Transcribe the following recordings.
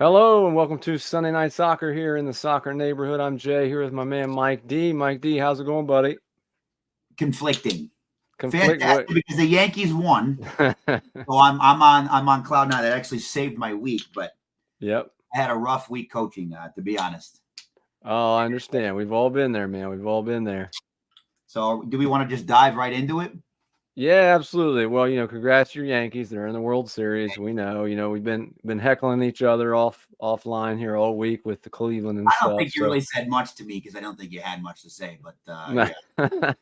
Hello and welcome to Sunday Night Soccer here in the soccer neighborhood. I'm Jay here with my man Mike D. Mike D, how's it going, buddy? Conflicting. Conflict Fantastic what? because the Yankees won. So I'm on cloud nine. That actually saved my week, but Yep. I had a rough week coaching, to be honest. Oh, I understand. We've all been there, man. We've all been there. So do we want to just dive right into it? Yeah, absolutely. Well, congrats to your Yankees. They're in the World Series. We know. We've been heckling each other offline here all week with the Cleveland and I don't stuff. think you really said much to me because I don't think you had much to say, but Yeah. yeah.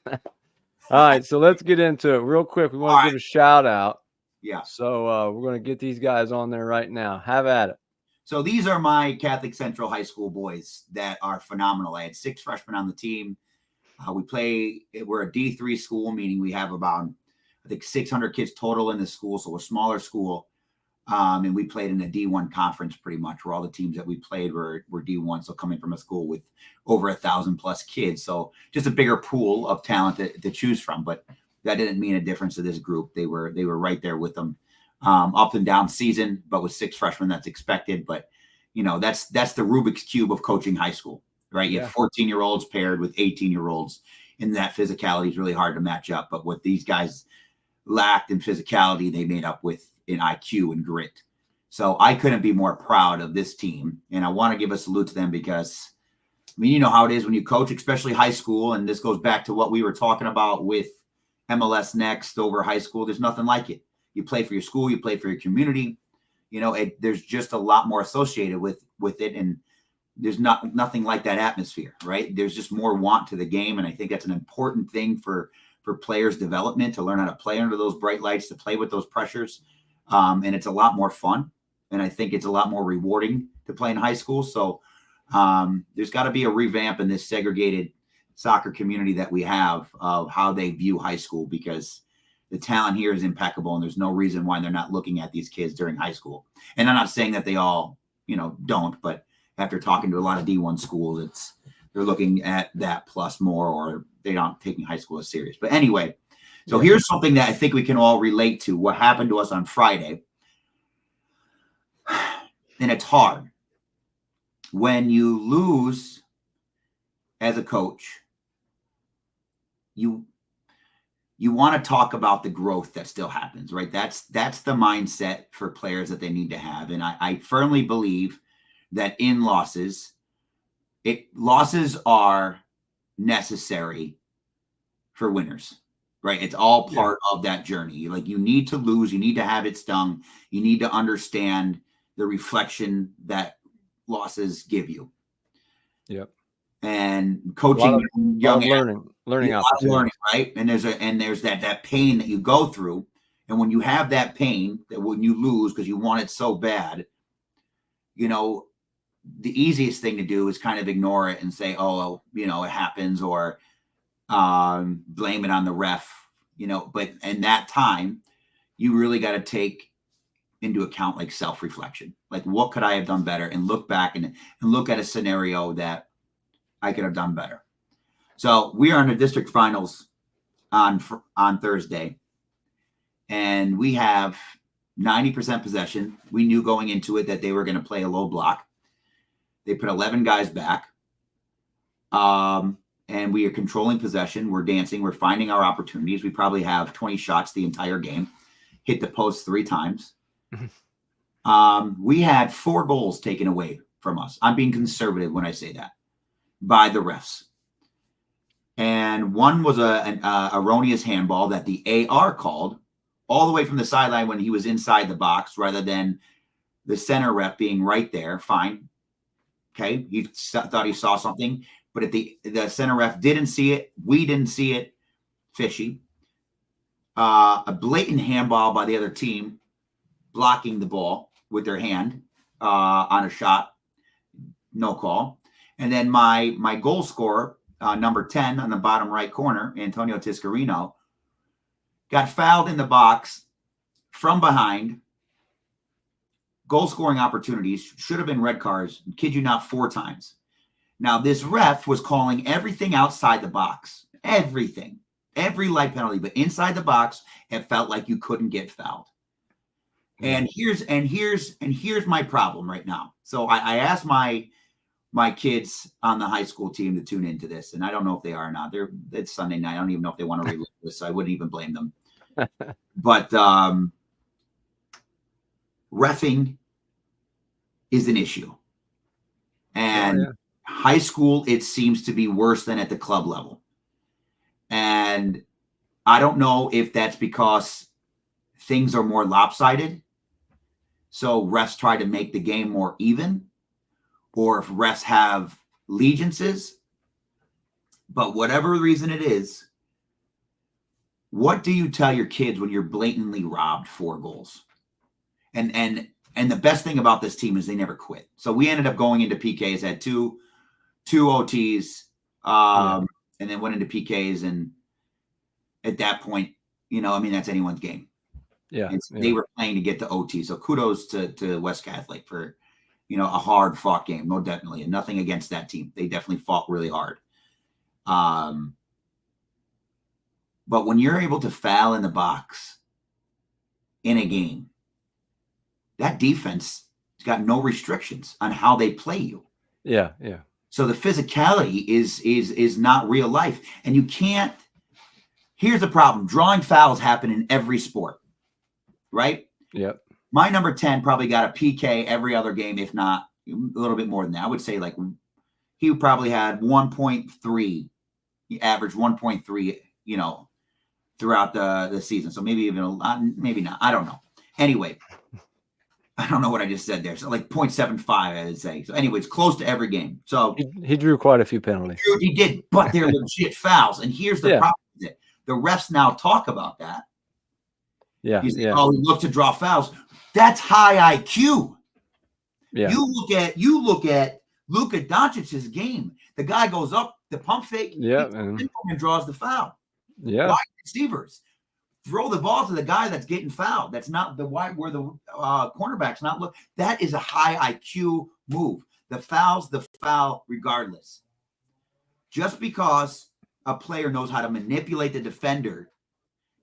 All right, so let's get into it real quick. We want to give a shout out. Yeah. So we're going to get these guys on there right now. Have at it. So these are my Catholic Central High School boys that are phenomenal. I had 6 freshmen on the team. We're a D3 school, meaning we have about, I think, 600 kids total in the school. So a smaller school. And we played in a D1 conference pretty much, where all the teams that we played were D1. So coming from a school with over 1,000 plus kids. So just a bigger pool of talent to choose from. But that didn't mean a difference to this group. They were right there with them, up and down season, but with 6 freshmen, that's expected. But, that's the Rubik's Cube of coaching high school, right? You have 14-year-olds paired with 18-year-olds, and that physicality is really hard to match up. But what these guys lacked in physicality, they made up with in IQ and grit. So I couldn't be more proud of this team. And I want to give a salute to them because, you know how it is when you coach, especially high school. And this goes back to what we were talking about with MLS Next over high school. There's nothing like it. You play for your school, you play for your community. There's just a lot more associated with it. And there's nothing like that atmosphere, right? There's just more want to the game. And I think that's an important thing for players' development, to learn how to play under those bright lights, to play with those pressures. And it's a lot more fun. And I think it's a lot more rewarding to play in high school. So there's got to be a revamp in this segregated soccer community that we have of how they view high school, because the talent here is impeccable. And there's no reason why they're not looking at these kids during high school. And I'm not saying that they all, don't, but after talking to a lot of D1 schools, they're looking at that plus more, or they're not taking high school as serious. But anyway, so here's something that I think we can all relate to. What happened to us on Friday. And it's hard. When you lose as a coach, you want to talk about the growth that still happens, right? That's the mindset for players that they need to have. And I firmly believe that in losses are necessary for winners, right? It's all part of that journey. Like, you need to lose, you need to have it stung, you need to understand the reflection that losses give you. Yep. And coaching young learning opportunities, right? And there's that pain that you go through. And when you have that pain, that when you lose because you want it so bad, the easiest thing to do is kind of ignore it and say, oh, it happens, or blame it on the ref, but in that time, you really got to take into account like self-reflection. Like, what could I have done better? And look back and look at a scenario that I could have done better. So we are in the district finals on Thursday, and we have 90% possession. We knew going into it that they were going to play a low block. They put 11 guys back. And we are controlling possession. We're dancing. We're finding our opportunities. We probably have 20 shots the entire game, hit the post 3 times. We had 4 goals taken away from us. I'm being conservative when I say that, by the refs. And one was an erroneous handball that the AR called all the way from the sideline when he was inside the box, rather than the center ref being right there. Fine. Okay. He thought he saw something. But if the center ref didn't see it, we didn't see it, fishy. A blatant handball by the other team, blocking the ball with their hand on a shot, no call. And then my goal scorer, number 10 on the bottom right corner, Antonio Tiscarino, got fouled in the box from behind. Goal scoring opportunities, should have been red cards, kid you not, 4 times. Now, this ref was calling everything outside the box, everything, every light penalty, but inside the box, it felt like you couldn't get fouled. And here's my problem right now. So I asked my kids on the high school team to tune into this, and I don't know if they are or not. It's Sunday night. I don't even know if they want to relive this. So I wouldn't even blame them. But reffing is an issue, and high school, it seems to be worse than at the club level. And I don't know if that's because things are more lopsided, so refs try to make the game more even, or if refs have allegiances. But whatever reason it is, what do you tell your kids when you're blatantly robbed 4 goals? And the best thing about this team is they never quit. So we ended up going into PKs, had two OTs, and then went into PKs. And at that point, that's anyone's game. Yeah. They were playing to get to OT. So kudos to West Catholic for, a hard fought game. No, definitely. And nothing against that team. They definitely fought really hard. But when you're able to foul in the box in a game, that defense has got no restrictions on how they play you. Yeah. So the physicality is not real life. And you can't. Here's the problem. Drawing fouls happen in every sport, right? Yep. My number 10 probably got a PK every other game, if not a little bit more than that. I would say like he probably had 1.3. He averaged 1.3, throughout the season. So maybe even a lot, maybe not. I don't know. Anyway, I don't know what I just said there. So like 0.75, I would say. So anyway, it's close to every game. So he drew quite a few penalties. He did, but they're legit fouls. And here's the problem with it. The refs now talk about that. Yeah. He look to draw fouls. That's high IQ. Yeah. You look at Luka Doncic's game. The guy goes up, the pump fake, and draws the foul. Yeah. Wide receivers throw the ball to the guy that's getting fouled. That's not the wide where the cornerback's not look. That is a high IQ move. The foul regardless. Just because a player knows how to manipulate the defender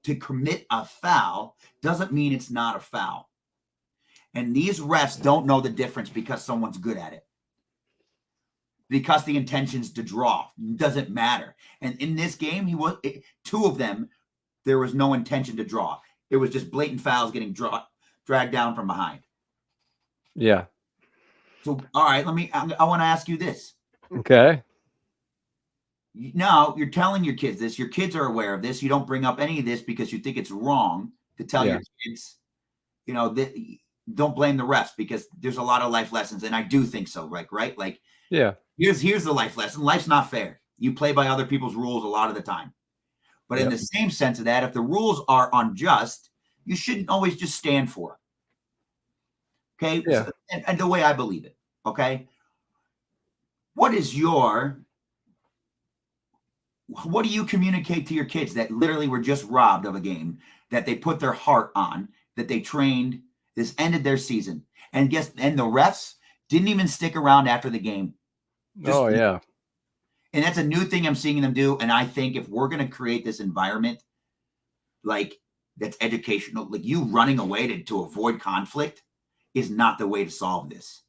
to commit a foul doesn't mean it's not a foul. And these refs don't know the difference because someone's good at it. Because the intention's to draw. Doesn't matter. And in this game, 2 of them, there was no intention to draw. It was just blatant fouls getting dragged down from behind. Yeah. So, all right, I want to ask you this. Okay. Now, you're telling your kids this. Your kids are aware of this. You don't bring up any of this because you think it's wrong to tell your kids, don't blame the refs because there's a lot of life lessons. And I do think so, right? Like, yeah. Here's the life lesson. Life's not fair. You play by other people's rules a lot of the time. But in the same sense of that, if the rules are unjust, you shouldn't always just stand for it. Okay? Yeah. So, and the way I believe it. Okay? What do you communicate to your kids that literally were just robbed of a game, that they put their heart on, that they trained, this ended their season, and the refs didn't even stick around after the game. And that's a new thing I'm seeing them do. And I think if we're going to create this environment, like that's educational, like you running away to avoid conflict is not the way to solve this.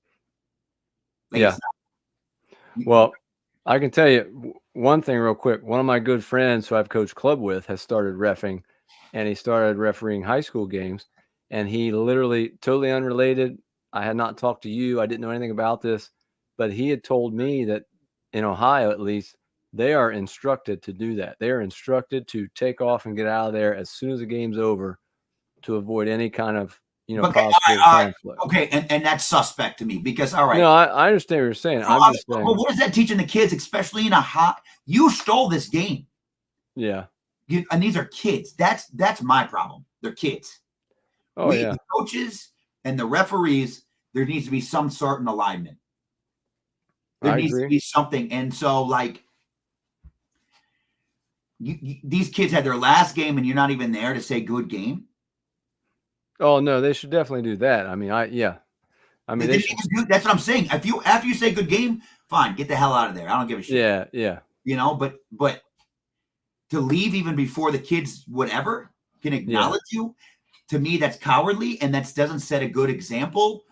Well, I can tell you one thing real quick. One of my good friends who I've coached club with has started reffing, and he started refereeing high school games. And he literally, totally unrelated. I had not talked to you. I didn't know anything about this, but he had told me that in Ohio, at least, they are instructed to do that. They are instructed to take off and get out of there as soon as the game's over to avoid any kind of, possible conflict. Okay. And that's suspect to me because, all right. No, I understand what you're saying. I'm just saying. Well, what is that teaching the kids, especially in you stole this game. Yeah. And these are kids. That's my problem. They're kids. Oh, yeah. The coaches and the referees, there needs to be some sort of alignment. There needs to be something. And so, like, these kids had their last game and you're not even there to say good game. Oh, no, they should definitely do that. I mean, that's what I'm saying. After you say good game, fine, get the hell out of there. I don't give a shit. Yeah. But to leave even before the kids, whatever, can acknowledge you. to me, that's cowardly, and that doesn't set a good example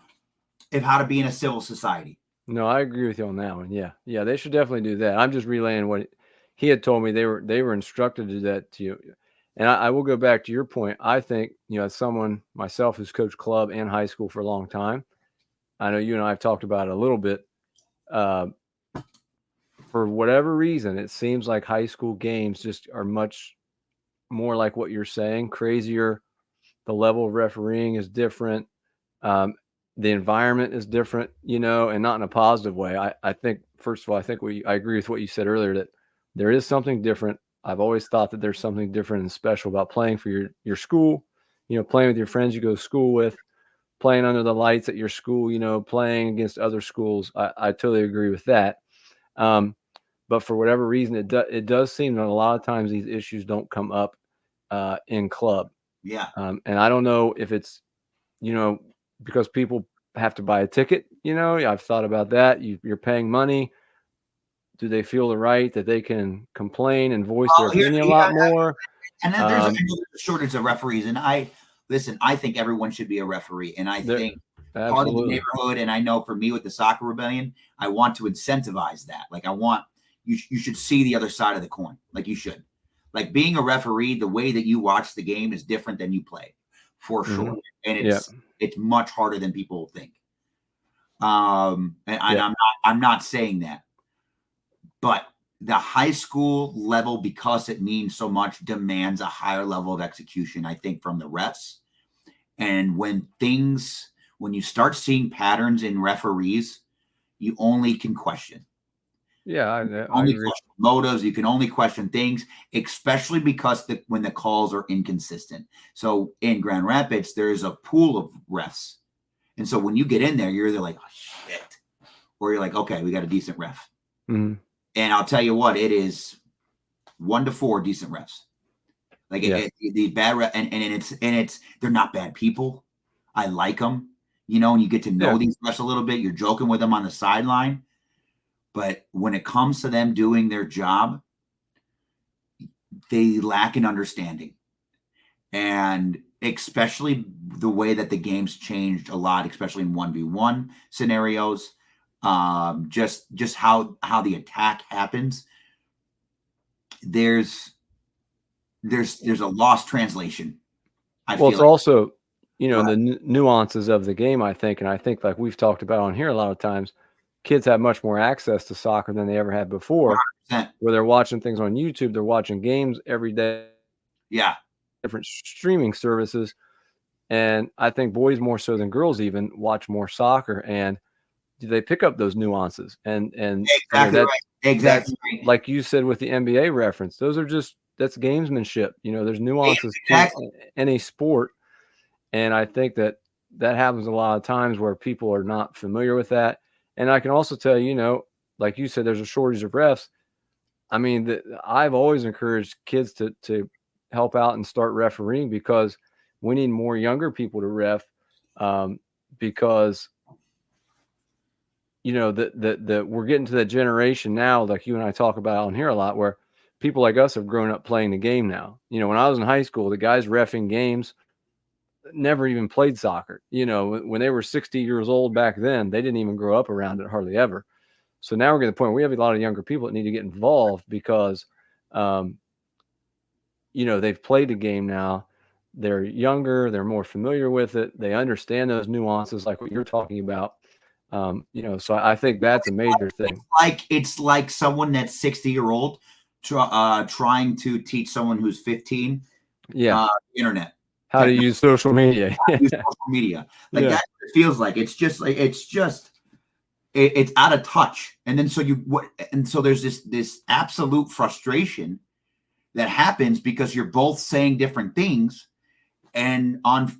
of how to be in a civil society. No, I agree with you on that one. Yeah, yeah, they should definitely do that. I'm just relaying what he had told me. They were instructed to do that to you. And I will go back to your point. I think, as someone myself who's coached club and high school for a long time, I know you and I have talked about it a little bit. Uh, for whatever reason, it seems like high school games just are much more like what you're saying, crazier. The level of refereeing is different. Um, the environment is different, and not in a positive way. I think, first of all, I agree with what you said earlier, that there is something different. I've always thought that there's something different and special about playing for your school, playing with your friends you go to school with, playing under the lights at your school, playing against other schools. I totally agree with that. But for whatever reason, it does seem that a lot of times these issues don't come up in club. Yeah. And I don't know if it's, because people have to buy a ticket, I've thought about that. You're paying money. Do they feel the right that they can complain and voice their opinion a lot more? And then there's a shortage of referees. And I think everyone should be a referee. And I think part of the neighborhood, and I know for me with the soccer rebellion, I want to incentivize that. Like you should see the other side of the coin. Like you should. Like being a referee, the way that you watch the game is different than you play, for sure. And it's much harder than people think. And I'm not saying that, but the high school level, because it means so much, demands a higher level of execution, I think, from the refs. And when you start seeing patterns in referees, you only can question. Yeah, I only agree. Question motives. You can only question things, especially because when the calls are inconsistent. So in Grand Rapids, there is a pool of refs. And so when you get in there, you're either like, oh, shit, or you're like, okay, we got a decent ref. Mm-hmm. And I'll tell you what, it is 1 to 4 decent refs. Like the bad ref, and it's they're not bad people. I like them, and you get to know these refs a little bit. You're joking with them on the sideline. But when it comes to them doing their job, they lack an understanding. And especially the way that the game's changed a lot, especially in 1v1 scenarios, just how the attack happens. There's a lost translation. It's also, the nuances of the game, I think. And I think, like we've talked about on here a lot of times, kids have much more access to soccer than they ever had before. 100%. Where they're watching things on YouTube, they're watching games every day. Yeah. Different streaming services. And I think boys more so than girls even watch more soccer, and they pick up those nuances. And exactly right. Exactly right. Like you said with the NBA reference, that's gamesmanship. There's nuances to any sport. And I think that happens a lot of times where people are not familiar with that. And I can also tell you, like you said, there's a shortage of refs. I mean, I've always encouraged kids to help out and start refereeing, because we need more younger people to ref, because that we're getting to that generation now, like you and I talk about on here a lot, where people like us have grown up playing the game now. When I was in high school, the guys reffing games never even played soccer. When they were 60 years old back then, they didn't even grow up around it hardly ever. So now we're getting to the point where we have a lot of younger people that need to get involved, because, they've played the game now. They're younger. They're more familiar with it. They understand those nuances, like what you're talking about. So I think that's a major thing. It's like someone that's 60-year-old trying to teach someone who's 15. Internet. How to use social media. Use social media. That's what it feels like. It's out of touch. And then so there's this absolute frustration that happens because you're both saying different things, and on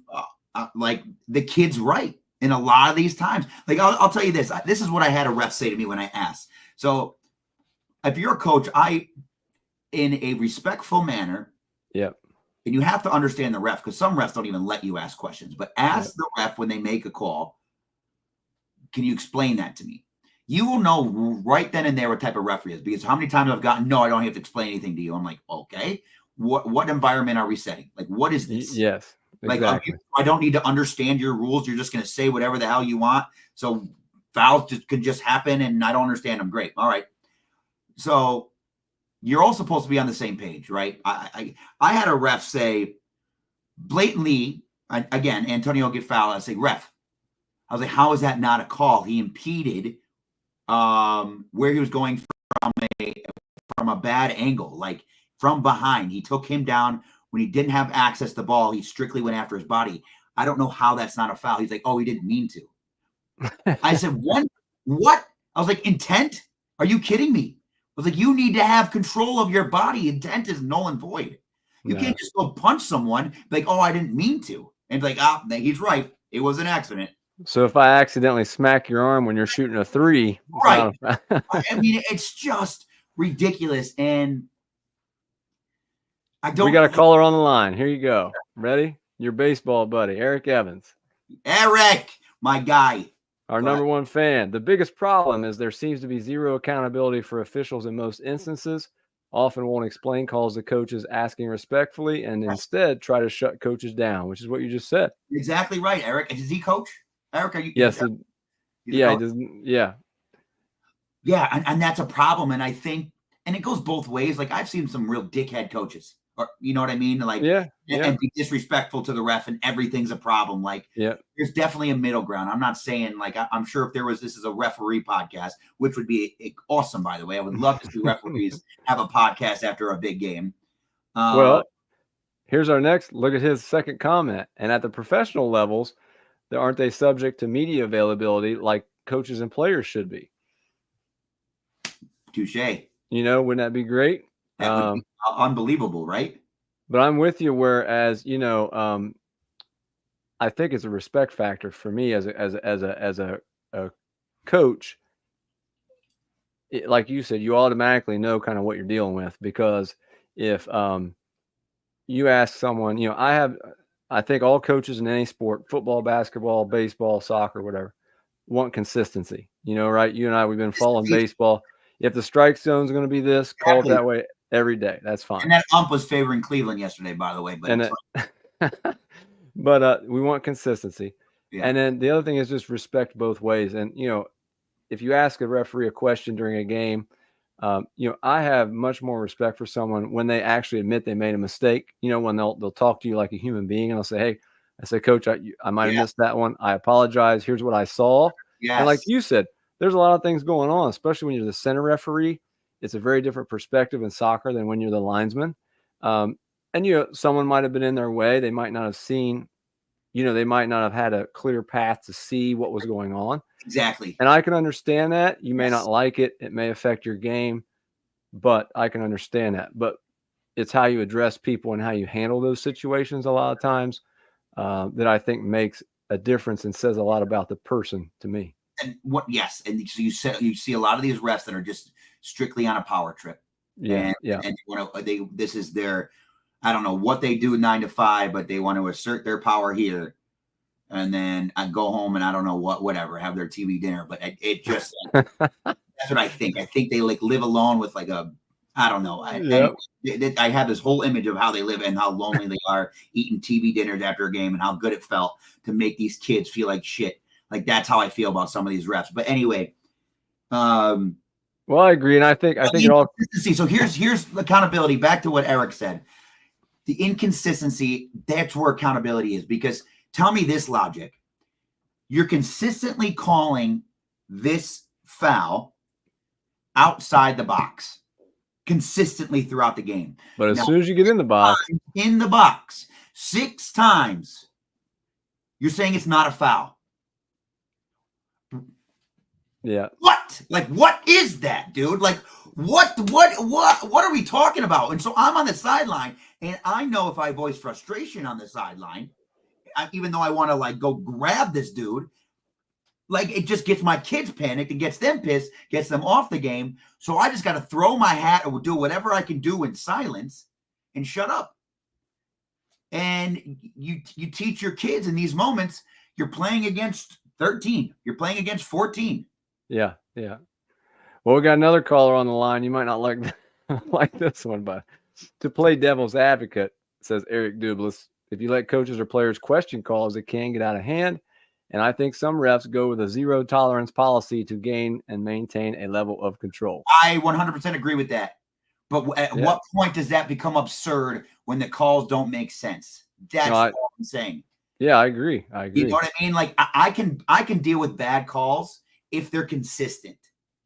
like the kid's right in a lot of these times. Like I'll tell you this. This is what I had a ref say to me when I asked. So if you're a coach, in a respectful manner. Yep. And you have to understand the ref, because some refs don't even let you ask questions. But ask the ref when they make a call, can you explain that to me? You will know right then and there what type of referee is, because how many times I've gotten, no, I don't have to explain anything to you. I'm like, okay, what environment are we setting? Like, what is this? Yes. Like, Exactly. I don't need to understand your rules. You're just going to say whatever the hell you want. So fouls could just happen, and I don't understand them. Great. All right. So you're all supposed to be on the same page, right? I had a ref say blatantly, again, Antonio get fouled. I say, ref. I was like, how is that not a call? He impeded where he was going from a bad angle, like from behind. He took him down when he didn't have access to the ball. He strictly went after his body. I don't know how that's not a foul. He's like, oh, he didn't mean to. I said, what? I was like, intent? Are you kidding me? I was like, you need to have control of your body. Intent is null and void. You can't just go punch someone like, oh, I didn't mean to. And be like, he's right. It was an accident. So if I accidentally smack your arm when you're shooting a 3, right? I mean, it's just ridiculous, and I don't. We got a caller on the line. Here you go. Ready? Your baseball buddy, Eric Evans. Eric, my guy. Our number one fan. The biggest problem is there seems to be zero accountability for officials in most instances. Often won't explain calls to coaches asking respectfully and instead try to shut coaches down, which is what you just said. Exactly right, Eric. Does he coach? Eric, are you? Yes. Yeah, he does. Yeah. Yeah, and that's a problem. And I think, and it goes both ways. Like, I've seen some real dickhead coaches, or you know what I mean? Like, and be disrespectful to the ref, and everything's a problem. Like, there's definitely a middle ground. I'm not saying, like, I'm sure if this is a referee podcast, which would be awesome, by the way. I would love to see referees have a podcast after a big game. Well, here's our next look at his second comment. And at the professional levels, aren't they subject to media availability like coaches and players should be? Touche. You know, wouldn't that be great? That would be unbelievable, right? But I'm with you. Whereas, you know, I think it's a respect factor for me as a coach. Like you said, you automatically know kind of what you're dealing with, because if you ask someone, you know, I think all coaches in any sport, football, basketball, baseball, soccer, whatever, want consistency. You know, right? You and I, we've been following baseball. If the strike zone is going to be this, call it that way every day. That's fine. And that ump was favoring Cleveland yesterday, by the way. But but we want consistency. Yeah. And then the other thing is just respect both ways. And, you know, if you ask a referee a question during a game, you know, I have much more respect for someone when they actually admit they made a mistake. You know, when they'll talk to you like a human being, and they'll say, hey, I say, coach, I might have missed that one. I apologize. Here's what I saw. Yes. And like you said, there's a lot of things going on, especially when you're the center referee. It's a very different perspective in soccer than when you're the linesman. And, you know, someone might have been in their way. They might not have seen, you know, they might not have had a clear path to see what was going on. Exactly. And I can understand that. You may not like it. It may affect your game, but I can understand that. But it's how you address people and how you handle those situations a lot of times that I think makes a difference and says a lot about the person to me. And and so you see a lot of these refs that are just strictly on a power trip. And this is their, I don't know what they do 9 to 5, but they want to assert their power here, and then I go home and I don't know whatever, have their TV dinner. But it just that's what I think. I think they like live alone with like a, I don't know. I have this whole image of how they live and how lonely they are eating TV dinners after a game, and how good it felt to make these kids feel like shit. Like, that's how I feel about some of these refs. But anyway, well, I agree, and I think it all. So here's accountability. Back to what Eric said, the inconsistency. That's where accountability is. Because tell me this logic: you're consistently calling this foul outside the box consistently throughout the game. But as soon as you get in the box, 6 times, you're saying it's not a foul. Yeah. What? Like, what is that, dude? Like, what are we talking about? And so I'm on the sideline, and I know if I voice frustration on the sideline, even though I want to like go grab this dude, like, it just gets my kids panicked and gets them pissed, gets them off the game. So I just got to throw my hat or do whatever I can do in silence and shut up. And you teach your kids in these moments, you're playing against 13. You're playing against 14. Yeah. Well, we got another caller on the line. You might not like like this one, but to play devil's advocate, says Eric Dublis, if you let coaches or players question calls, it can get out of hand. And I think some refs go with a zero tolerance policy to gain and maintain a level of control. I 100% agree with that. But at what point does that become absurd when the calls don't make sense? That's all I'm saying. Yeah, I agree. You know what I mean? Like I can deal with bad calls if they're consistent.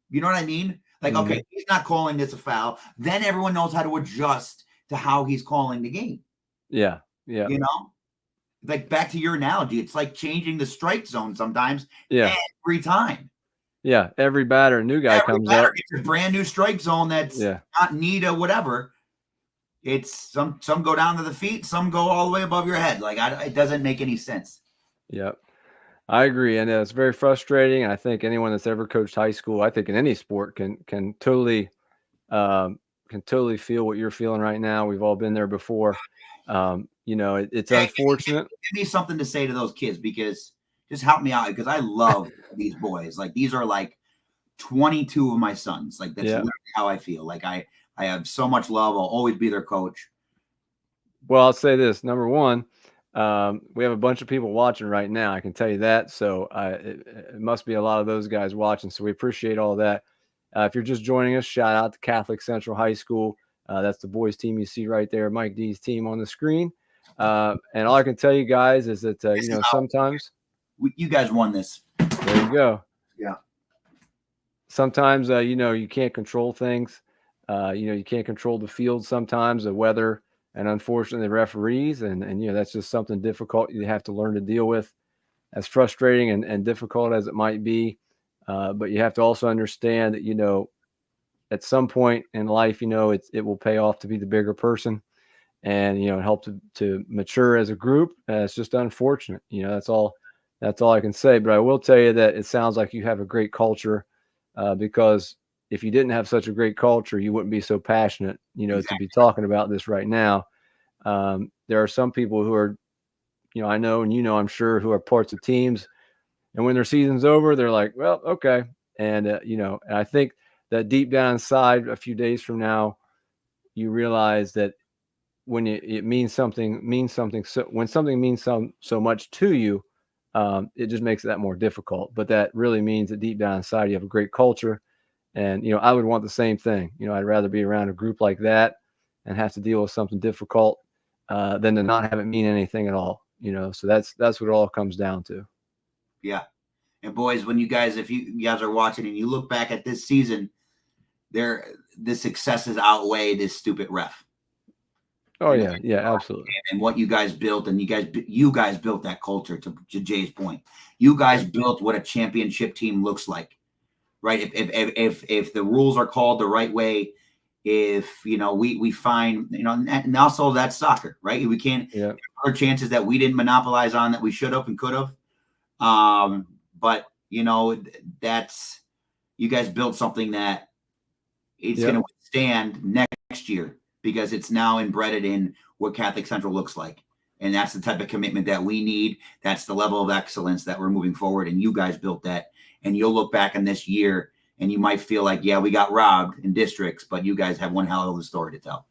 You know what I mean? Like, okay, he's not calling this a foul. Then everyone knows how to adjust to how he's calling the game. Yeah. Yeah. You know? Like back to your analogy, it's like changing the strike zone sometimes. Yeah. Every time. Yeah. Every batter, new guy comes up. It's a brand new strike zone that's not need a whatever. It's some go down to the feet, some go all the way above your head. Like it doesn't make any sense. Yep. I agree. And it's very frustrating. And I think anyone that's ever coached high school, I think in any sport can totally feel what you're feeling right now. We've all been there before. It's unfortunate. Give me something to say to those kids, because just help me out, because I love these boys. Like these are like 22 of my sons. Like that's literally how I feel. Like I have so much love. I'll always be their coach. Well, I'll say this. Number one, we have a bunch of people watching right now. I can tell you that. So it must be a lot of those guys watching. So we appreciate all that. If you're just joining us, shout out to Catholic Central High School. That's the boys team you see right there, Mike D's team on the screen. And all I can tell you guys is that, sometimes you guys won this. There you go. Yeah. Sometimes, you can't control things. You can't control the field sometimes, the weather, and unfortunately the referees. And that's just something difficult you have to learn to deal with, as frustrating and difficult as it might be. But you have to also understand that, at some point in life, it will pay off to be the bigger person and, help to mature as a group. It's just unfortunate. That's all I can say. But I will tell you that it sounds like you have a great culture, because if you didn't have such a great culture, you wouldn't be so passionate, to be talking about this right now. There are some people who are, I know, and I'm sure, who are parts of teams, and when their season's over, they're like, well, okay. And, and I think that deep down inside, a few days from now, you realize that when it means something. So when something means so much to you, it just makes it that more difficult. But that really means that deep down inside, you have a great culture. And, I would want the same thing. I'd rather be around a group like that and have to deal with something difficult than to not have it mean anything at all. So that's what it all comes down to. Yeah. And boys, when if you guys are watching and you look back at this season, the successes outweigh this stupid ref. Oh, yeah. Yeah, absolutely. And what you guys built, and you guys built that culture, to Jay's point. You guys built what a championship team looks like, right? If the rules are called the right way, if, we find, and also that's soccer, right? We can't, there are chances that we didn't monopolize on that we should have and could have. But that's, you guys built something that it's going to withstand next year, because it's now embedded in what Catholic Central looks like. And that's the type of commitment that we need. That's the level of excellence that we're moving forward. And you guys built that. And you'll look back in this year and you might feel like, we got robbed in districts, but you guys have one hell of a story to tell.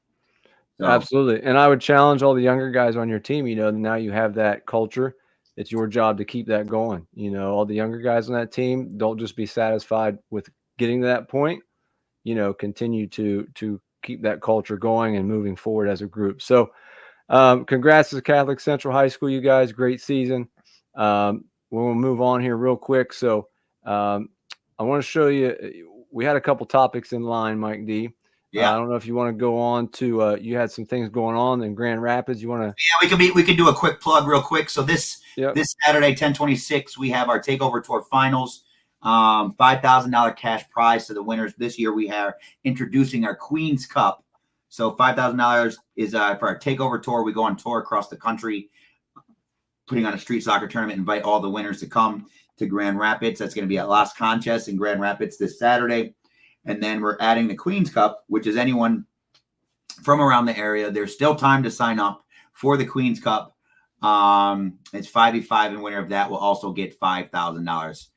So. Absolutely. And I would challenge all the younger guys on your team, now you have that culture. It's your job to keep that going. All the younger guys on that team, don't just be satisfied with getting to that point. Continue to keep that culture going and moving forward as a group. So congrats to Catholic Central High School, you guys. Great season. We'll move on here real quick. So I want to show you, we had a couple topics in line, Mike D. Yeah. I don't know if you want to go on to, you had some things going on in Grand Rapids. You want to? Yeah, we can do a quick plug real quick. So this Saturday, 10/26, we have our Takeover Tour finals. $5,000 cash prize to the winners. This year we are introducing our Queen's Cup. So $5,000 is for our Takeover Tour. We go on tour across the country, putting on a street soccer tournament, invite all the winners to come to Grand Rapids. That's going to be at Las Conchas in Grand Rapids this Saturday. And then we're adding the Queen's Cup, which is anyone from around the area. There's still time to sign up for the Queen's Cup. It's 5v5, and winner of that will also get $5,000.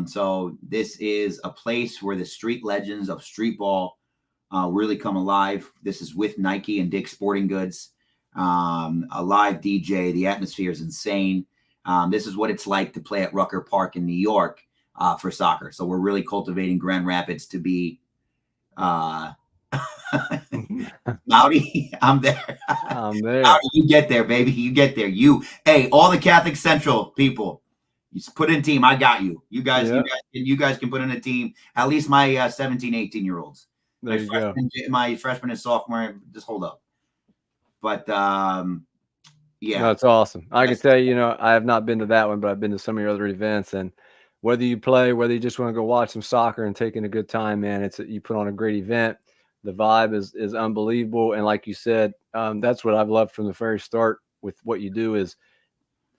So this is a place where the street legends of street ball really come alive. This is with Nike and Dick's Sporting Goods. a live DJ. The atmosphere is insane. This is what it's like to play at Rucker Park in New York for soccer. So we're really cultivating Grand Rapids to be Loudy. I'm there. I'm there. Loudy, you get there, baby. You get there. Hey, all the Catholic Central people, you put in a team. I got you. You guys can put in a team. At least my 17, 18-year-olds. There you go. My freshman and sophomore. Just hold up. But yeah, no, it's awesome. I can tell you, I have not been to that one, but I've been to some of your other events. And whether you play, whether you just want to go watch some soccer and taking a good time, man, you put on a great event. The vibe is unbelievable. And like you said, that's what I've loved from the very start with what you do is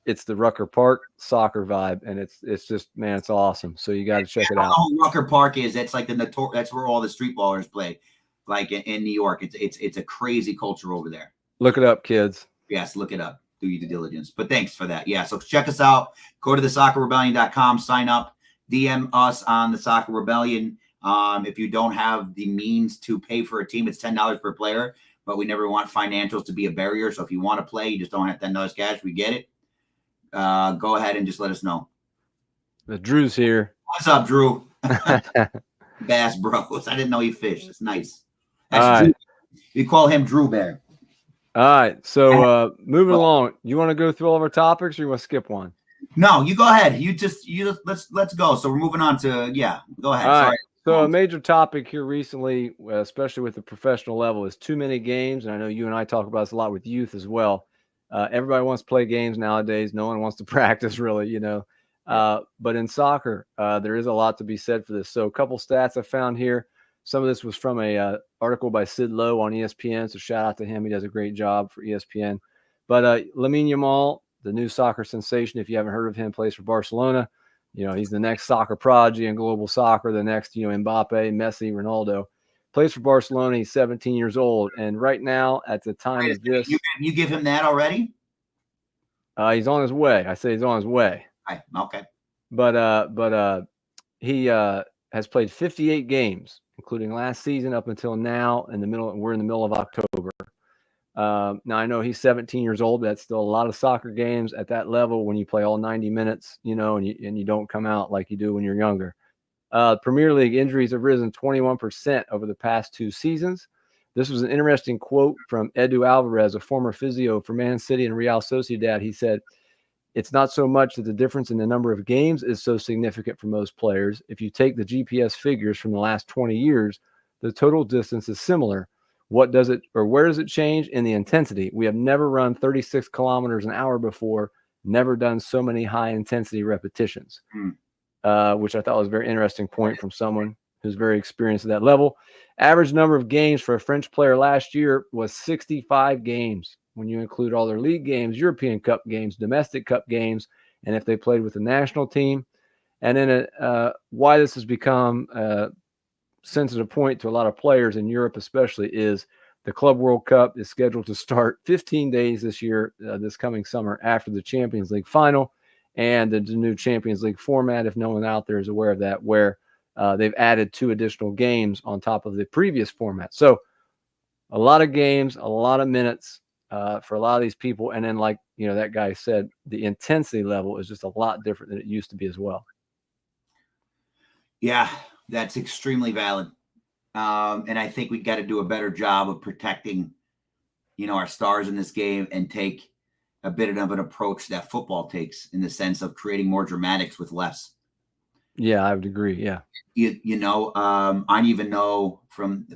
it's the Rucker Park soccer vibe. And it's just, man, it's awesome. So you got to check it out. Rucker Park is, that's like that's where all the street ballers play. Like in New York, it's a crazy culture over there. Look it up, kids. Yes, look it up. Do your due diligence. But thanks for that. Yeah, so check us out. Go to thesoccerrebellion.com, sign up, DM us on the Soccer Rebellion. If you don't have the means to pay for a team, it's $10 per player, but we never want financials to be a barrier. So if you want to play, you just don't have $10 cash, we get it. Go ahead and just let us know. The Drew's here. What's up, Drew? Bass Bros. I didn't know he fished. It's nice. That's Drew. We call him Drew Bear. All right. So moving along, you want to go through all of our topics or you want to skip one? No, you go ahead. Let's go. So we're moving on to, go ahead. All right. Sorry. So a major topic here recently, especially with the professional level, is too many games. And I know you and I talk about this a lot with youth as well. Everybody wants to play games nowadays. No one wants to practice really, but in soccer, there is a lot to be said for this. So a couple stats I found here. Some of this was from a article by Sid Lowe on ESPN, so shout out to him. He does a great job for ESPN. But Lamine Yamal, the new soccer sensation, if you haven't heard of him, plays for Barcelona. He's the next soccer prodigy in global soccer, the next, Mbappe, Messi, Ronaldo. Plays for Barcelona. He's 17 years old. And right now, at the time of this... You give him that already? He's on his way. I say he's on his way. Okay. But he has played 58 games, including last season up until now. We're in the middle of October. Now I know he's 17 years old. But that's still a lot of soccer games at that level when you play all 90 minutes, and you don't come out like you do when you're younger. Premier League injuries have risen 21% over the past 2 seasons. This was an interesting quote from Edu Alvarez, a former physio for Man City and Real Sociedad. He said, "It's not so much that the difference in the number of games is so significant for most players. If you take the GPS figures from the last 20 years, the total distance is similar. Where does it change? In the intensity. We have never run 36 kilometers an hour before, never done so many high intensity repetitions," which I thought was a very interesting point from someone who's very experienced at that level. Average number of games for a French player last year was 65 games. When you include all their league games, European Cup games, domestic cup games, and if they played with the national team. And then why this has become a sensitive point to a lot of players in Europe especially is the Club World Cup is scheduled to start 15 days this year, this coming summer, after the Champions League final and the new Champions League format, if no one out there is aware of that, where they've added 2 additional games on top of the previous format. So a lot of games, a lot of minutes, for a lot of these people. And then like, that guy said, the intensity level is just a lot different than it used to be as well. Yeah, that's extremely valid. And I think we got to do a better job of protecting, our stars in this game and take a bit of an approach that football takes in the sense of creating more dramatics with less. Yeah, I would agree. Yeah. I even know from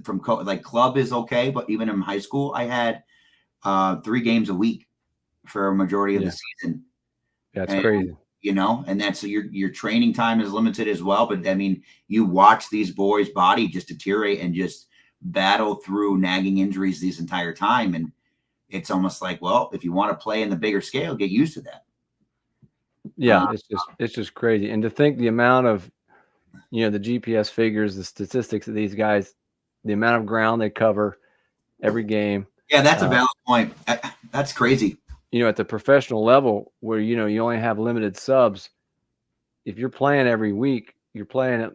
like club is okay, but even in high school, I had 3 games a week for a majority of the season. That's crazy. And that's your training time is limited as well. But I mean, you watch these boys' body just deteriorate and just battle through nagging injuries this entire time. And it's almost like, well, if you want to play in the bigger scale, get used to that. Yeah, it's just crazy. And to think the amount of, the GPS figures, the statistics of these guys, the amount of ground they cover every game. Yeah, that's a valid point. That's crazy. At the professional level where, you only have limited subs, if you're playing every week, you're playing it.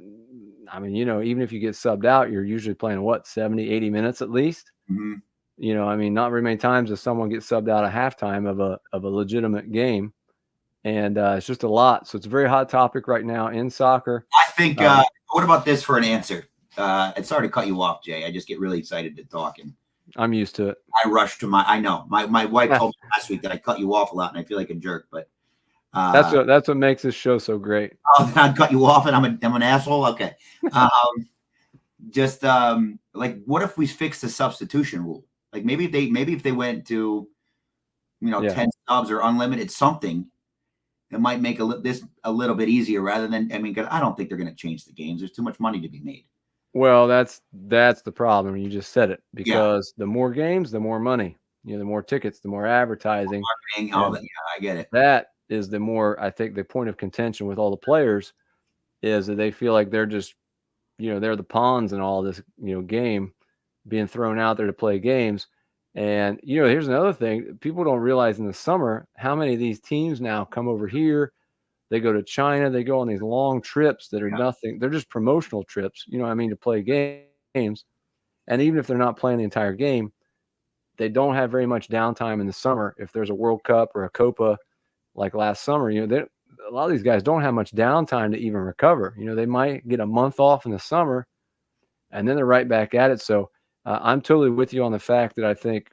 I mean, even if you get subbed out, you're usually playing 70, 80 minutes at least. Mm-hmm. I mean, not very many times does someone get subbed out at halftime of a legitimate game, and it's just a lot. So it's a very hot topic right now in soccer. I think. What about this for an answer? It's sorry to cut you off, Jay. I just get really excited to talk, and I'm used to it. I rush to I know my wife told me last week that I cut you off a lot, and I feel like a jerk. But that's what makes this show so great. Oh, I cut you off, and I'm an asshole. Okay. Just like, what if we fix the substitution rule? Like maybe if they went to 10 subs or unlimited something, it might make this a little bit easier rather than, I mean, 'cause I don't think they're going to change the games. There's too much money to be made. Well, that's the problem. You just said it, because the more games, the more money. The more tickets, the more advertising. Marketing, all that. Yeah, I get it. That is the more, I think, the point of contention with all the players is that they feel like they're just, they're the pawns in all this, game being thrown out there to play games. And, here's another thing. People don't realize in the summer how many of these teams now come over here. They go to China. They go on these long trips that are nothing. They're just promotional trips, to play games. And even if they're not playing the entire game, they don't have very much downtime in the summer. If there's a World Cup or a Copa like last summer, a lot of these guys don't have much downtime to even recover. They might get a month off in the summer, and then they're right back at it. So I'm totally with you on the fact that I think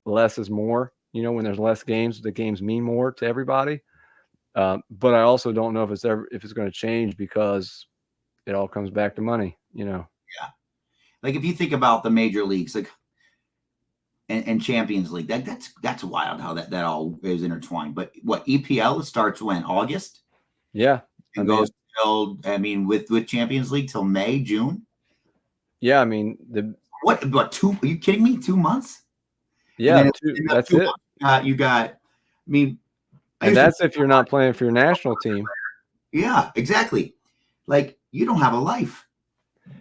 less is more. When there's less games, the games mean more to everybody. But I also don't know if it's going to change, because it all comes back to money. Yeah. Like if you think about the major leagues, like and Champions League, that's wild how that all is intertwined. But what, EPL starts when? August? Yeah. And goes till, with Champions League till May, June. Yeah, I mean what 2? Are you kidding me? 2 months? Yeah, that's it. You got. And that's if you're not playing for your national team. Yeah, exactly. Like, you don't have a life.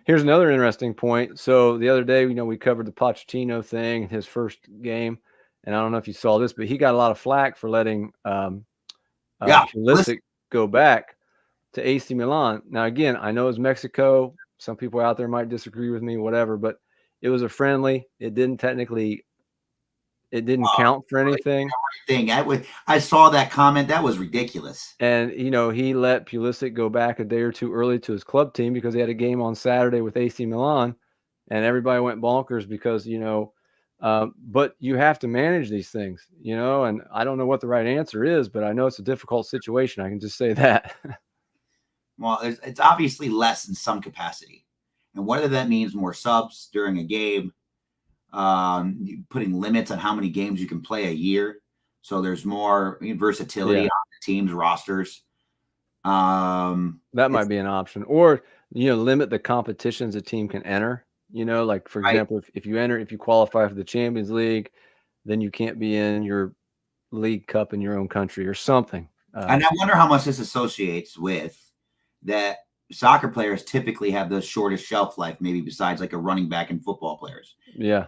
Here's another interesting point. So the other day, we covered the Pochettino thing, his first game, and I don't know if you saw this, but he got a lot of flack for letting Pulisic go back to AC Milan. Now, again, I know it's Mexico. Some people out there might disagree with me, whatever, but it was a friendly. It didn't count for anything. I saw that comment. That was ridiculous. And, he let Pulisic go back a day or two early to his club team because he had a game on Saturday with AC Milan, and everybody went bonkers because, but you have to manage these things, and I don't know what the right answer is, but I know it's a difficult situation. I can just say that. Well, it's obviously less in some capacity. And whether that means more subs during a game, putting limits on how many games you can play a year, so there's more versatility on the team's rosters. That might be an option, or limit the competitions a team can enter. Like, for example, if you qualify for the Champions League, then you can't be in your League Cup in your own country or something. And I wonder how much this associates with that. Soccer players typically have the shortest shelf life, maybe besides like a running back and football players. Yeah.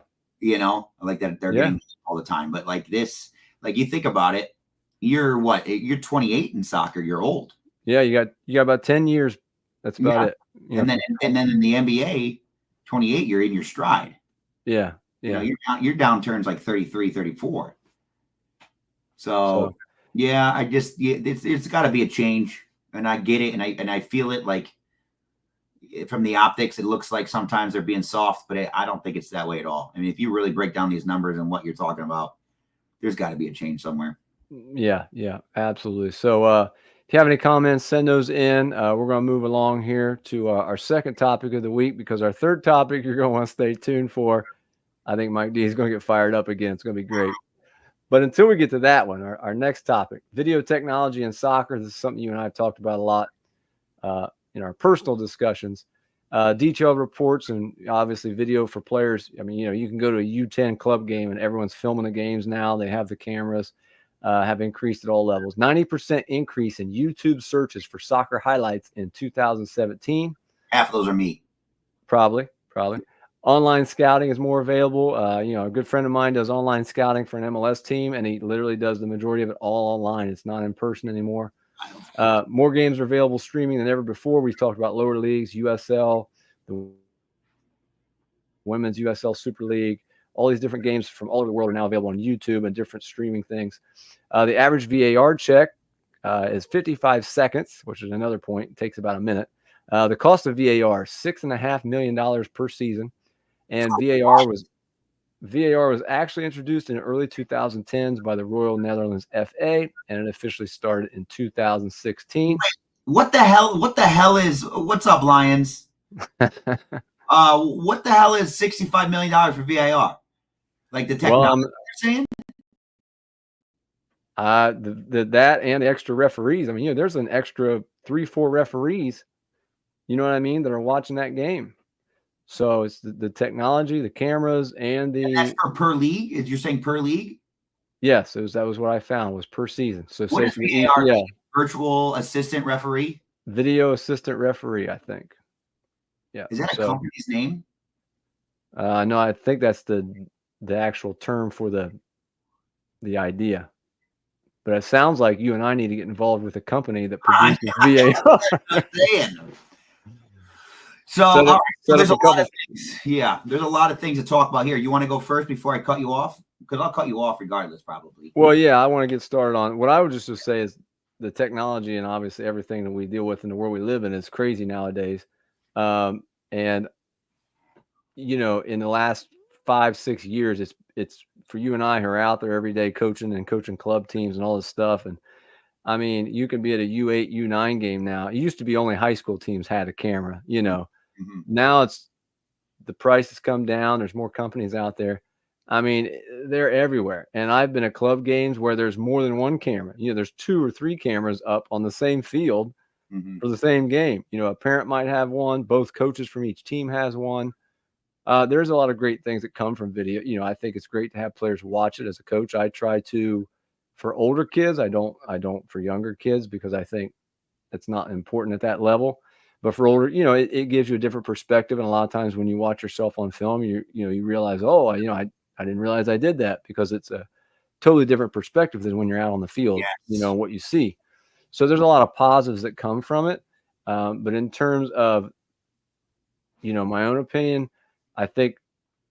Like that they're getting all the time. But like this, like you think about it, you're 28 in soccer, you're old. Yeah, you got about 10 years. That's about it. And then in the NBA, 28, you're in your stride. Yeah. Yeah. Your downturn's like 33, 34. So I just it's got to be a change, and I get it, and I feel it. Like, from the optics, it looks like sometimes they're being soft, but I don't think it's that way at all. I mean, if you really break down these numbers and what you're talking about, there's got to be a change somewhere. Yeah, absolutely. So if you have any comments, send those in. We're going to move along here to our second topic of the week, because our third topic you're going to want to stay tuned for. I think Mike D is going to get fired up again. It's going to be great. But until we get to that one, our next topic, video technology in soccer. This is something you and I have talked about a lot in our personal discussions. Detailed reports and obviously video for players. I mean, you can go to a U10 club game and everyone's filming the games now. They have the cameras, have increased at all levels. 90% increase in YouTube searches for soccer highlights in 2017. Half of those are me. Probably. Online scouting is more available. A good friend of mine does online scouting for an MLS team, and he literally does the majority of it all online. It's not in person anymore. More games are available streaming than ever before. We've talked about lower leagues, USL, the Women's USL Super League, all these different games from all over the world are now available on YouTube and different streaming things. The average VAR check is 55 seconds, which is another point. It takes about a minute. The cost of VAR, $6.5 million per season. And VAR was actually introduced in the early 2010s by the Royal Netherlands FA, and it officially started in 2016. What the hell is, what's up, Lions? What the hell is $65 million for VAR? Like the technology you're saying? That and the extra referees. I mean, there's an extra 3-4 referees, you know what I mean, that are watching that game. So it's the technology, the cameras, and that's for per league? You're saying per league? Yes, that was what I found, was per season. So what say for the EPL, virtual assistant referee? Video assistant referee, I think. Yeah. Is that a company's name? No, I think that's the actual term for the idea. But it sounds like you and I need to get involved with a company that produces VAR. So there's a lot of things. Yeah, there's a lot of things to talk about here. You want to go first before I cut you off? Because I'll cut you off regardless, probably. Well, yeah, I want to get started on what I would just say is the technology and obviously everything that we deal with in the world we live in is crazy nowadays. And in the last 5-6 years, it's for you and I who are out there every day coaching and coaching club teams and all this stuff. And I mean, you can be at a U8, U9 game now. It used to be only high school teams had a camera, Mm-hmm. Now the price has come down. There's more companies out there. I mean, they're everywhere. And I've been at club games where there's more than one camera. There's 2 or 3 cameras up on the same field for the same game. A parent might have one. Both coaches from each team has one. There's a lot of great things that come from video. I think it's great to have players watch it. As a coach, I try to, for older kids, I don't for younger kids, because I think it's not important at that level. But for older, it gives you a different perspective. And a lot of times when you watch yourself on film, you realize, oh, I didn't realize I did that, because it's a totally different perspective than when you're out on the field, yes. What you see. So there's a lot of positives that come from it. But in terms of, my own opinion, I think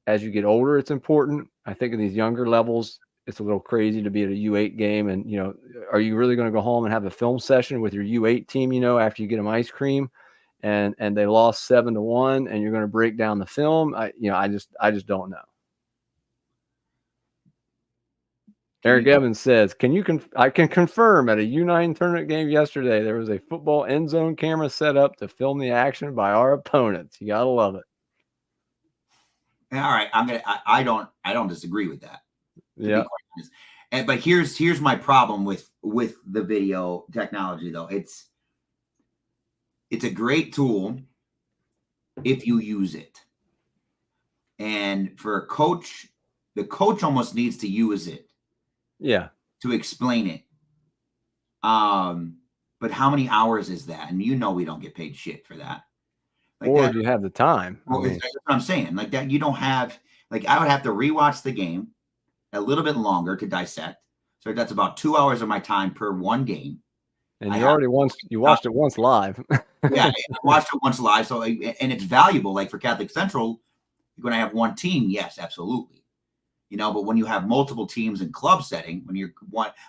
as you get older, it's important. I think at these younger levels, it's a little crazy to be at a U8 game. And, are you really going to go home and have a film session with your U8 team, after you get them ice cream and they lost 7-1 and you're going to break down the film? I just don't know. Eric Evans says, I can confirm at a U9 tournament game yesterday, there was a football end zone camera set up to film the action by our opponents. You got to love it. All right. I don't disagree with that. Yeah. But here's my problem with the video technology, though. It's a great tool if you use it. And for a coach, the coach almost needs to use it. Yeah. To explain it. But how many hours is that? And we don't get paid shit for that. Or do you have the time? Well, that's what I'm saying. Like that, you don't have, I would have to rewatch the game a little bit longer to dissect. So that's about 2 hours of my time per one game. And you watched it once live. Yeah, I watched it once live. So, and it's valuable. Like for Catholic Central, when I have one team, yes, absolutely. But when you have multiple teams in club setting, when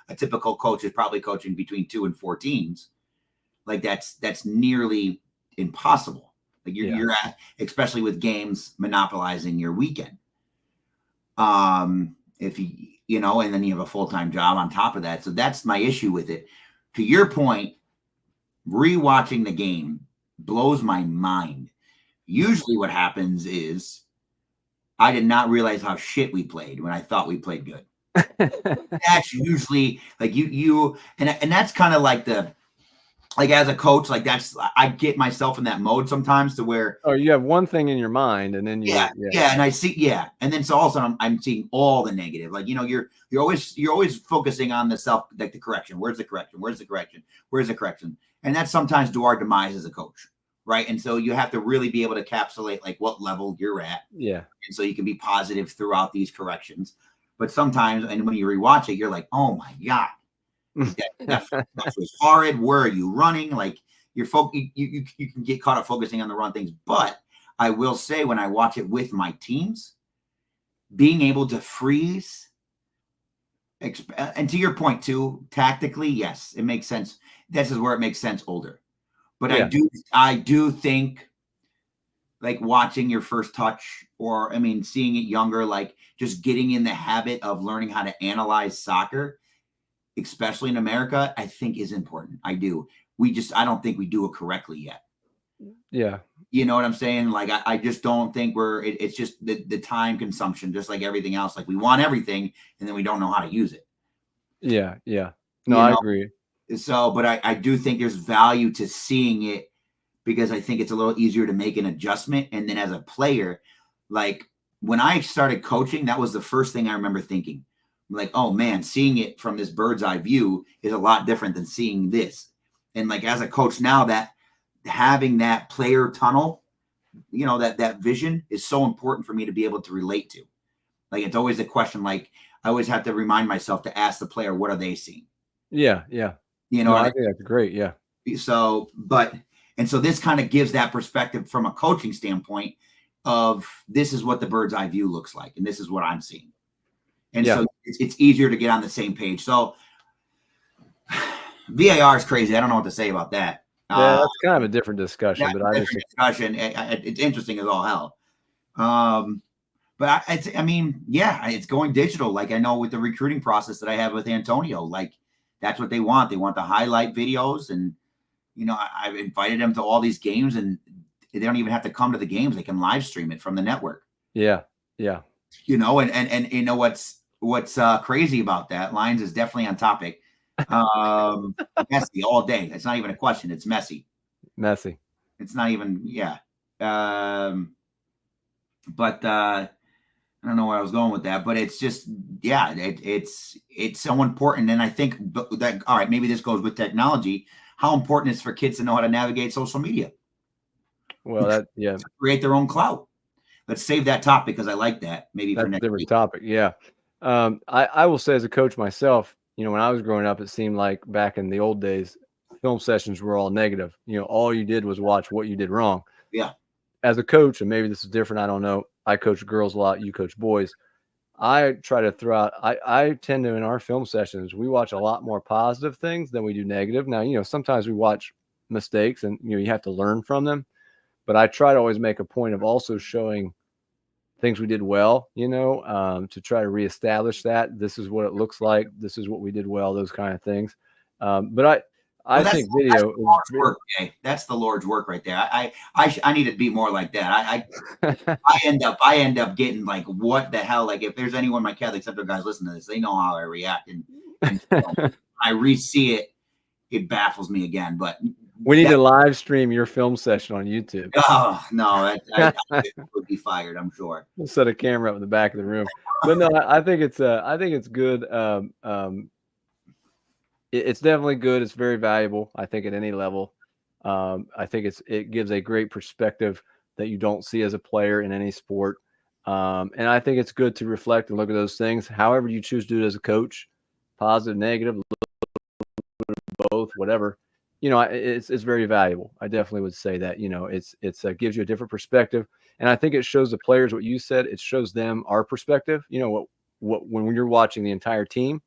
a typical coach is probably coaching between 2 and 4 teams, that's nearly impossible. You're at, especially with games monopolizing your weekend. If and then you have a full-time job on top of that. So that's my issue with it. To your point, rewatching the game blows my mind. Usually what happens is I did not realize how shit we played when I thought we played good. That's usually and that's kind of like as a coach, I get myself in that mode sometimes to where you have one thing in your mind and then and I see and then so all of a sudden I'm seeing all the negative. You're always focusing on the self, the correction. Where's the correction? And that's sometimes to our demise as a coach, right? And so you have to really be able to encapsulate what level you're at, and so you can be positive throughout these corrections. But sometimes, and when you rewatch it, you're like, oh my god. That was horrid. Where are you running? You can get caught up focusing on the wrong things. But I will say, when I watch it with my teams, being able to freeze. And to your point too, tactically, yes, it makes sense. This is where it makes sense older. But Yeah. I do think like watching your first touch, or I mean, seeing it younger, like just getting in the habit of learning how to analyze soccer, especially in America, I think is important. I do. I don't think we do it correctly yet. Yeah. You know what I'm saying? Like, I just don't think it's just the time consumption, just like everything else. Like, we want everything and then we don't know how to use it. Yeah. Yeah. No, You I know? agree. So, but I do think there's value to seeing it, because I think it's a little easier to make an adjustment. And then as a player, like when I started coaching, that was the first thing I remember thinking. Like, oh man, seeing it from this bird's eye view is a lot different than seeing this. And like as a coach now, that having that player tunnel, you know, that vision is so important for me to be able to relate to. Like it's always a question, like I always have to remind myself to ask the player, what are they seeing? Yeah. Yeah. You know No, what I think that's great. Yeah. So, and so this kind of gives that perspective from a coaching standpoint of this is what the bird's eye view looks like, and this is what I'm seeing. And Yeah. so it's easier to get on the same page. So VAR is crazy. I don't know what to say about that. Yeah. That's kind of a different discussion, That's but a I just different discussion. It's interesting as all hell. But I mean, yeah, it's going digital. Like I know with the recruiting process that I have with Antonio, like that's what they want. They want the highlight videos, and you know, I've invited them to all these games, and they don't even have to come to the games. They can live stream it from the network. yeah. Yeah. You know, and you know what's crazy about that? Lions is definitely on topic. Messy all day. It's not even a question. It's messy. Messy. It's not even but I don't know where I was going with that, but it's just it's so important. And I think that all right, maybe this goes with technology. How important is for kids to know how to navigate social media? Well, yeah, Create their own clout. Let's save that topic because I like that. Maybe for that's a next different week. topic. Yeah. I will say as a coach myself, you know, when I was growing up, it seemed like back in the old days, film sessions were all negative. You know, all you did was watch what you did wrong. Yeah. As a coach, and maybe this is different, I don't know. I coach girls a lot, you coach boys. I try to throw out, I tend to, in our film sessions, we watch a lot more positive things than we do negative. Now, you know, sometimes we watch mistakes and, you know, you have to learn from them. But I try to always make a point of also showing things we did well, you know, to try to reestablish that this is what it looks like. This is what we did well, those kind of things. But I Well, think that's video the is Lord's work. Okay, that's the Lord's work right there. I need to be more like that. I end up getting like, what the hell? Like if there's anyone my Catholic Central guys listen to this, they know how I react, and I re-see it, it baffles me again. But we need to live stream your film session on YouTube. Oh no, I would be fired, I'm sure. We'll set a camera up in the back of the room. But no, I think it's good. It's definitely good. It's very valuable, I think, at any level. I think it gives a great perspective that you don't see as a player in any sport. And I think it's good to reflect and look at those things. However you choose to do it as a coach, positive, negative, both, whatever. You know, it's very valuable. I definitely would say that. You know, it's gives you a different perspective, and I think it shows the players what you said. It shows them our perspective. You know, what when you're watching the entire team,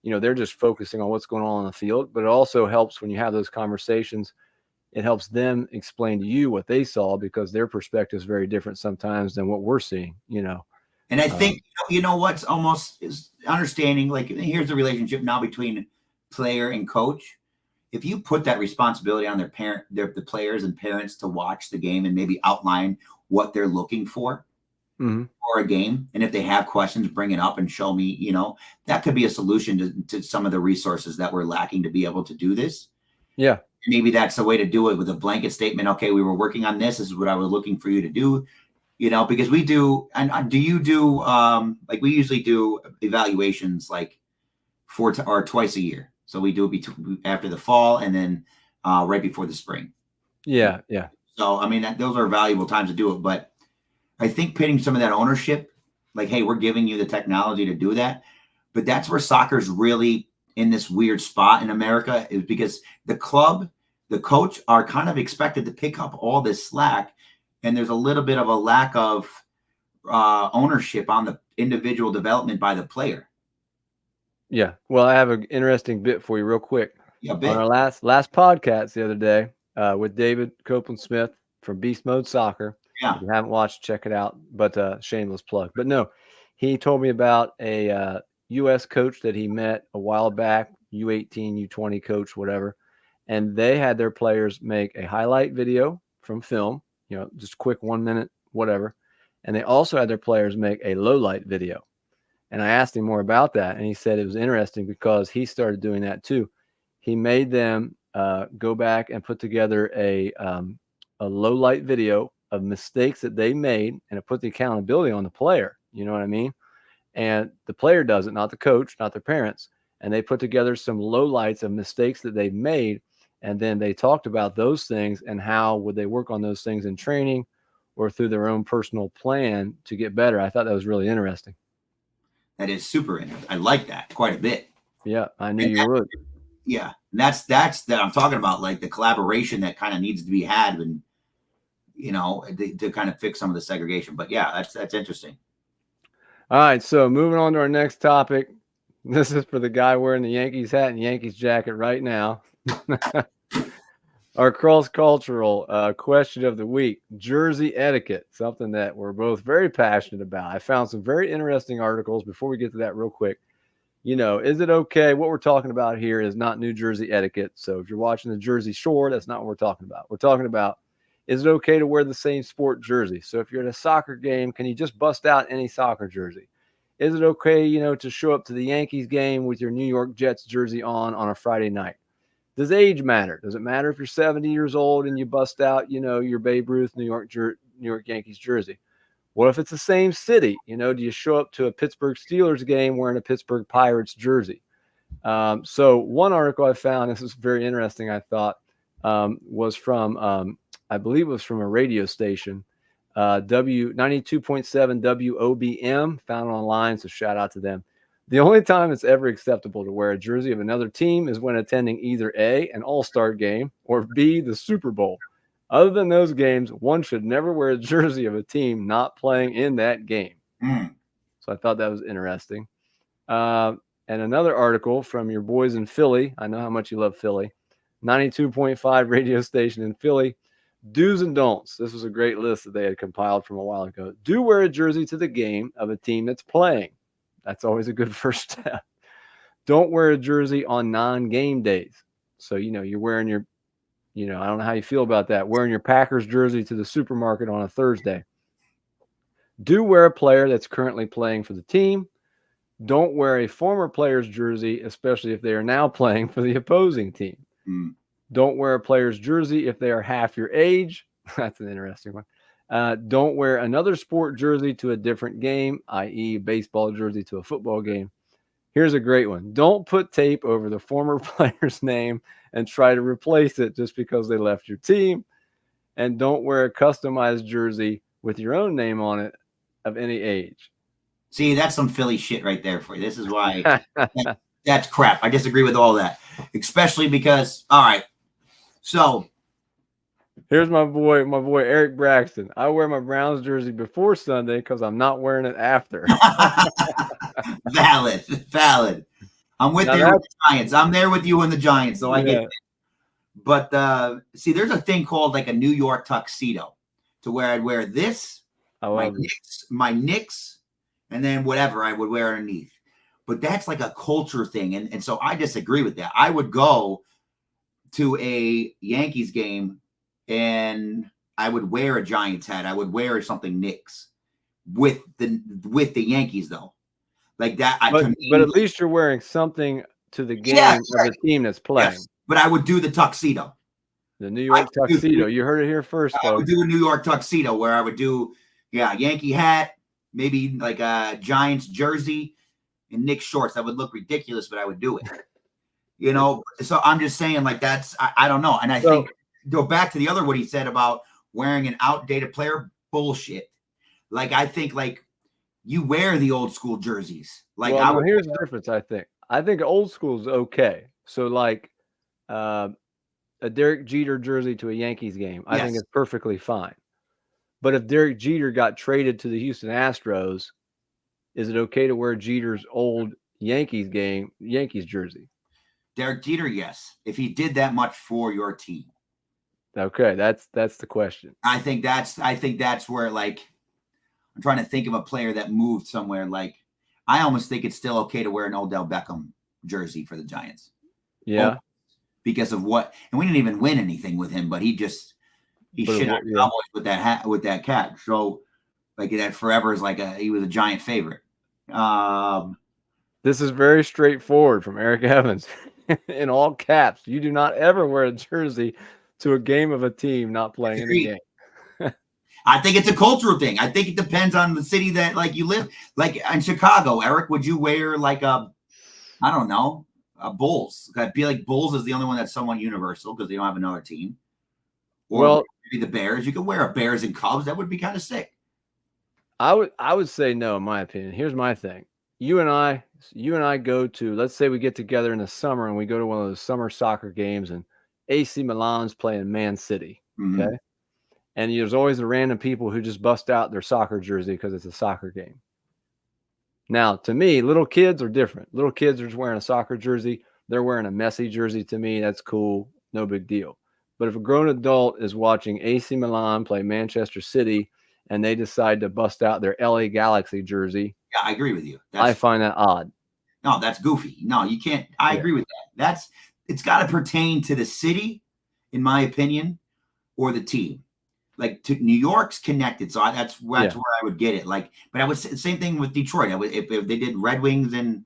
you know, they're just focusing on what's going on the field. But it also helps when you have those conversations. It helps them explain to you what they saw, because their perspective is very different sometimes than what we're seeing. You know, and I think you know what's almost is understanding. Like here's the relationship now between player and coach. If you put that responsibility on the players and parents to watch the game and maybe outline what they're looking for a game, and if they have questions, bring it up and show me, you know, that could be a solution to some of the resources that we're lacking to be able to do this. Yeah. Maybe that's the way to do it, with a blanket statement. Okay, we were working on this. This is what I was looking for you to do. You know, because we do, and do you do, like we usually do evaluations like or twice a year. So we do it after the fall and then right before the spring. Yeah. Yeah. So, I mean, those are valuable times to do it. But I think pitting some of that ownership, like, hey, we're giving you the technology to do that. But that's where soccer's really in this weird spot in America, is because the club, the coach are kind of expected to pick up all this slack. And there's a little bit of a lack of ownership on the individual development by the player. Yeah. Well, I have an interesting bit for you real quick. Yeah, On our last podcast the other day with David Copeland Smith from Beast Mode Soccer. Yeah. If you haven't watched, check it out. But shameless plug. But no, he told me about a U.S. coach that he met a while back, U18, U20 coach, whatever. And they had their players make a highlight video from film, just quick 1 minute, whatever. And they also had their players make a low light video. And I asked him more about that, and he said it was interesting because he started doing that too. He made them go back and put together a low light video of mistakes that they made, and it put the accountability on the player. You know what I mean? And the player does it, not the coach, not their parents. And they put together some low lights of mistakes that they've made, and then they talked about those things and how would they work on those things in training or through their own personal plan to get better. I thought that was really interesting. That is super interesting. I like that quite a bit. Yeah, I knew you would. Yeah, that's that I'm talking about, like the collaboration that kind of needs to be had, and to kind of fix some of the segregation. But yeah, that's interesting. All right, so moving on to our next topic. This is for the guy wearing the Yankees hat and Yankees jacket right now. Our cross-cultural question of the week, jersey etiquette, something that we're both very passionate about. I found some very interesting articles. Before we get to that real quick, is it okay? What we're talking about here is not New Jersey etiquette. So if you're watching the Jersey Shore, that's not what we're talking about. We're talking about, is it okay to wear the same sport jersey? So if you're at a soccer game, can you just bust out any soccer jersey? Is it okay, to show up to the Yankees game with your New York Jets jersey on a Friday night? Does age matter? Does it matter if you're 70 years old and you bust out, your Babe Ruth New York Yankees jersey? What if it's the same city? Do you show up to a Pittsburgh Steelers game wearing a Pittsburgh Pirates jersey? So one article I found, this is very interesting, I thought, was from, I believe it was from a radio station, 92.7 WOBM, found online, so shout out to them. The only time it's ever acceptable to wear a jersey of another team is when attending either A, an all-star game, or B, the Super Bowl. Other than those games, one should never wear a jersey of a team not playing in that game. So I thought that was interesting. And another article from your boys in Philly. I know how much you love Philly. 92.5 radio station in Philly. Do's and don'ts. This was a great list that they had compiled from a while ago. Do wear a jersey to the game of a team that's playing. That's always a good first step. Don't wear a jersey on non-game days. So, you're wearing your, I don't know how you feel about that, wearing your Packers jersey to the supermarket on a Thursday. Do wear a player that's currently playing for the team. Don't wear a former player's jersey, especially if they are now playing for the opposing team. Don't wear a player's jersey if they are half your age. That's an interesting one. Don't wear another sport jersey to a different game, i.e. baseball jersey to a football game. Here's a great one. Don't put tape over the former player's name and try to replace it just because they left your team. And don't wear a customized jersey with your own name on it of any age. See, that's some Philly shit right there for you. This is why that's crap. I disagree with all that, especially because, all right, so here's my boy Eric Braxton. I wear my Browns jersey before Sunday because I'm not wearing it after. Valid. I'm with you with the Giants. I'm there with you in the Giants, so I get it. But see, there's a thing called like a New York tuxedo, to where I'd wear this, my Knicks, and then whatever I would wear underneath. But that's like a culture thing, and so I disagree with that. I would go to a Yankees game and I would wear a Giants hat. I would wear something Knicks with the Yankees though, like that. But at least you're wearing something to the game of the team that's playing. Yes, but I would do the tuxedo. The New York tuxedo. You heard it here first, folks. I would do a New York tuxedo where I would do Yankee hat, maybe like a Giants jersey and Knicks shorts. That would look ridiculous, but I would do it. So I'm just saying, like, that's I don't know. And I think go back to the other what he said about wearing an outdated player bullshit. Like, I think like you wear the old school jerseys. Like, here's the difference. I think old school is okay. So like a Derek Jeter jersey to a Yankees game, I think it's perfectly fine. But if Derek Jeter got traded to the Houston Astros, is it okay to wear Jeter's old Yankees jersey? Derek Jeter, yes. If he did that much for your team. Okay, that's the question. I think that's where, like, I'm trying to think of a player that moved somewhere. Like, I almost think it's still okay to wear an Odell Beckham jersey for the Giants. Yeah. Because of what, and we didn't even win anything with him, but he shit on Cowboys with that hat, with that cat. So, like, that forever is like he was a Giant favorite. This is very straightforward from Eric Evans. In all caps, you do not ever wear a jersey to a game of a team not playing in the game. I think it's a cultural thing. I think it depends on the city that, like, you live. Like in Chicago, Eric, would you wear like I don't know, Bulls? I feel like Bulls is the only one that's somewhat universal because they don't have another team. Or maybe the Bears. You could wear a Bears and Cubs. That would be kind of sick. I would say no, in my opinion. Here's my thing. You and I go to, let's say we get together in the summer and we go to one of those summer soccer games and AC Milan's playing Man City. Mm-hmm. Okay. And there's always the random people who just bust out their soccer jersey because it's a soccer game. Now, to me, little kids are different. Little kids are just wearing a soccer jersey. They're wearing a Messi jersey. To me, that's cool. No big deal. But if a grown adult is watching AC Milan play Manchester City and they decide to bust out their LA Galaxy jersey, yeah, I agree with you. I find that odd. No, that's goofy. No, you can't. I agree with that. It's got to pertain to the city, in my opinion, or the team. Like, to New York's connected, so that's where I would get it. Like, but I would say the same thing with Detroit. If they did Red Wings and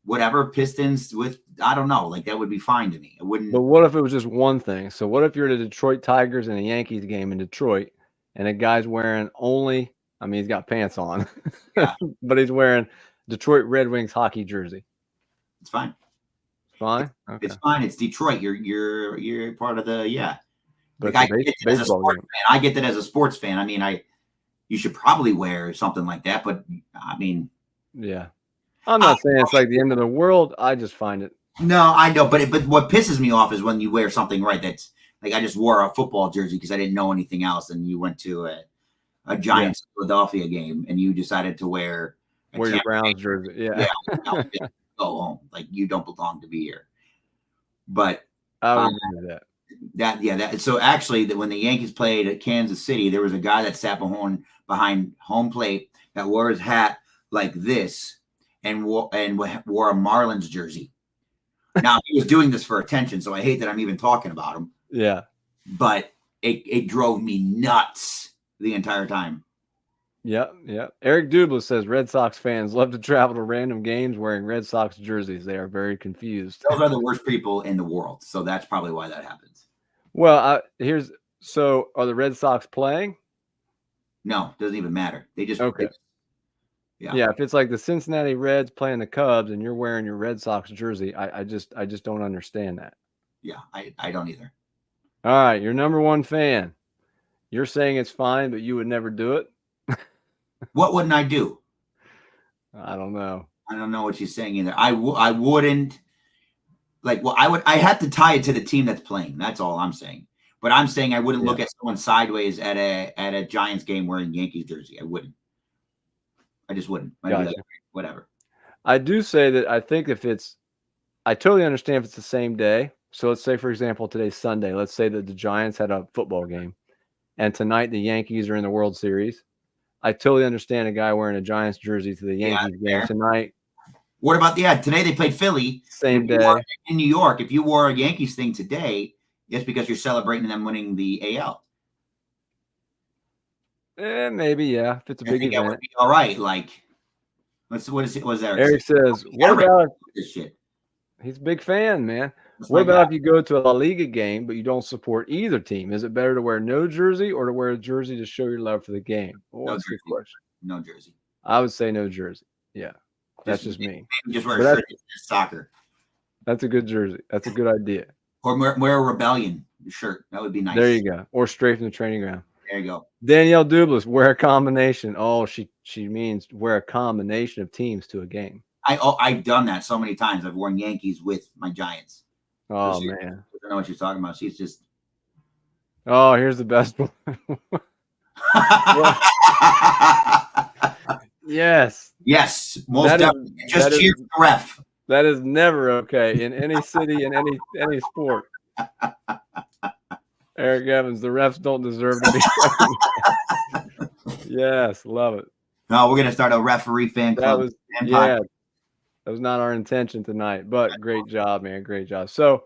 whatever Pistons with, I don't know, like, that would be fine to me. It wouldn't. But what if it was just one thing? So what if you're the Detroit Tigers in a Yankees game in Detroit, and a guy's wearing only, I mean, he's got pants on, but he's wearing Detroit Red Wings hockey jersey. It's fine. Fine. Okay. It's fine. It's Detroit. You're part of the But like, I get that as a sports fan. I get that as a sports fan. I mean, you should probably wear something like that. But I mean, yeah, I'm not saying it's like the end of the world. I just find it. No, I know, but what pisses me off is when you wear something that's like, I just wore a football jersey because I didn't know anything else, and you went to a Giants Philadelphia game and you decided to wear your Browns jersey. Yeah. Go home. Like, you don't belong to be here. But I would agree with that. So actually, when the Yankees played at Kansas City, there was a guy that sat behind home plate that wore his hat like this and wore a Marlins jersey. Now, he was doing this for attention, so I hate that I'm even talking about him. Yeah. But it drove me nuts the entire time. Yeah. Eric Dublas says Red Sox fans love to travel to random games wearing Red Sox jerseys. They are very confused. Those are the worst people in the world, so that's probably why that happens. Well, so are the Red Sox playing? No, doesn't even matter. They just okay. Yeah, if it's like the Cincinnati Reds playing the Cubs and you're wearing your Red Sox jersey, I just don't understand that. Yeah, I don't either. All right, your number one fan. You're saying it's fine, but you would never do it? What wouldn't I do? I don't know. I don't know what she's saying either. I wouldn't, like, well, I have to tie it to the team that's playing. That's all I'm saying. But I'm saying I wouldn't look at someone sideways at a Giants game wearing Yankees jersey. I wouldn't. I just wouldn't. Gotcha. Like, whatever. I do say that I think I totally understand if it's the same day. So let's say, for example, today's Sunday. Let's say that the Giants had a football game, and tonight the Yankees are in the World Series. I totally understand a guy wearing a Giants jersey to the Yankees game tonight. What about today they played Philly. Same day. In New York, if you wore a Yankees thing today, it's because you're celebrating them winning the AL. Maybe, yeah. If it's a big event. That would be all right. Like, what is it? What's Eric? Eric says, what about this shit? He's a big fan, man. What about if you go to a La Liga game, but you don't support either team? Is it better to wear no jersey or to wear a jersey to show your love for the game? Well, that's a good question. No jersey. I would say no jersey. Yeah. That's just me. Just wear a shirt soccer. That's a good jersey. That's a good idea. Or wear a Rebellion shirt. That would be nice. There you go. Or straight from the training ground. There you go. Danielle Dublas, wear a combination. Oh, she means wear a combination of teams to a game. I've done that so many times. I've worn Yankees with my Giants. Oh, man. I don't know what she's talking about. She's just. Oh, here's the best one. Yes. Yes, most That is- definitely. Just that is- cheer for the ref. That is never okay in any city, in any sport. Eric Evans, the refs don't deserve to be Yes, love it. No, we're gonna start a referee fan club. That was not our intention tonight, but great job, man. Great job. So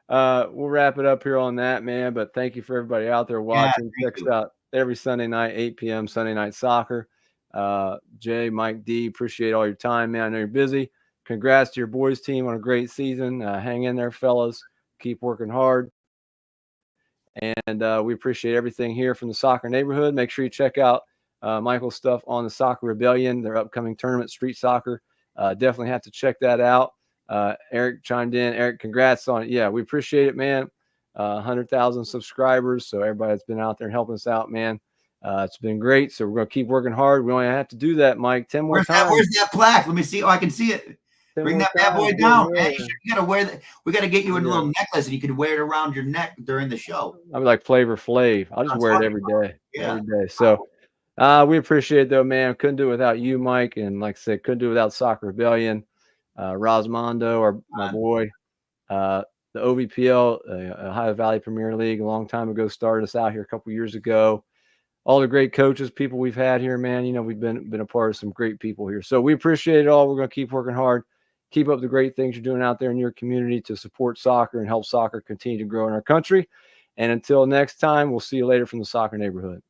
we'll wrap it up here on that, man. But thank you for everybody out there watching. Check us out every Sunday night, 8 p.m. Sunday Night Soccer. Jay, Mike D, appreciate all your time, man. I know you're busy. Congrats to your boys team on a great season. Hang in there, fellas. Keep working hard. And we appreciate everything here from the soccer neighborhood. Make sure you check out Michael's stuff on the Soccer Rebellion, their upcoming tournament, Street Soccer. Definitely have to check that out. Eric chimed in. Eric, congrats on it. Yeah, we appreciate it, man. 100,000 subscribers. So everybody that's been out there helping us out, man. It's been great. So we're going to keep working hard. We only have to do that, Mike, 10 more times. Where's that plaque? Let me see. Oh, I can see it. Bring that bad boy down, man. You gotta wear that. We gotta get you a little necklace, and you can wear it around your neck during the show. I'll be like Flavor Flav. I'll just wear it every day. Yeah. Every day. So we appreciate it, though, man. Couldn't do it without you, Mike. And like I said, couldn't do it without Soccer Rebellion. Rosmondo, my boy. The OVPL, Ohio Valley Premier League, a long time ago, started us out here a couple years ago. All the great coaches, people we've had here, man. You know, we've been a part of some great people here. So we appreciate it all. We're going to keep working hard. Keep up the great things you're doing out there in your community to support soccer and help soccer continue to grow in our country. And until next time, we'll see you later from the soccer neighborhood.